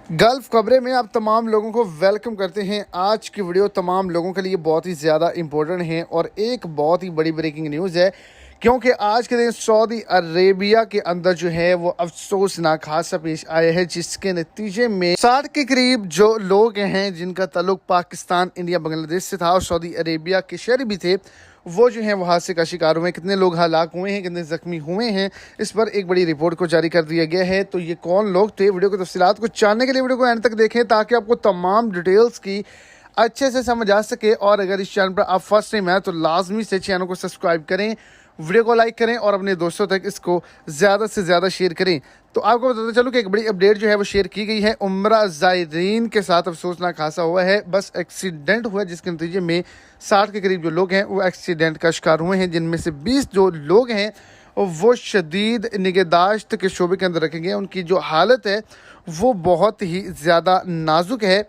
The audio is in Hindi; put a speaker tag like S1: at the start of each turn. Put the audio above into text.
S1: गल्फ खबरें में आप तमाम लोगों को वेलकम करते हैं। आज की वीडियो तमाम लोगों के लिए बहुत ही ज़्यादा इम्पोर्टेंट है और एक बहुत ही बड़ी ब्रेकिंग न्यूज़ है, क्योंकि आज के दिन सऊदी अरेबिया के अंदर जो है वो अफसोसनाक हादसा पेश आया है, जिसके नतीजे में 60 के करीब जो लोग हैं जिनका ताल्लुक पाकिस्तान, इंडिया, बांग्लादेश से था और सऊदी अरेबिया के शहरी भी थे, वो जो है वो हादसे का शिकार हुए। कितने लोग हलाक हुए हैं, कितने जख्मी हुए हैं, इस पर एक बड़ी रिपोर्ट को जारी कर दिया गया है। तो ये कौन लोग थे, वीडियो की तफसीलात को जानने के लिए वीडियो को एंड तक देखें ताकि आपको तमाम डिटेल्स की अच्छे से समझ आ सके। और अगर इस चैनल पर आप फर्स्ट टाइम आए तो लाजमी से चैनल को सब्सक्राइब करें, वीडियो को लाइक करें और अपने दोस्तों तक इसको ज़्यादा से ज़्यादा शेयर करें। तो आपको बताते चलूँ कि एक बड़ी अपडेट जो है वो शेयर की गई है। उम्रा ज़ायरीन के साथ अफसोसनाक हादसा हुआ है। बस एक्सीडेंट हुआ जिसके नतीजे में 60 के करीब जो लोग हैं वो एक्सीडेंट का शिकार हुए हैं, जिनमें से 20 जो लोग हैं वो शदीद निगहदाश्त के शोबे के अंदर रखे गए। उनकी जो हालत है वो बहुत ही ज़्यादा नाजुक है।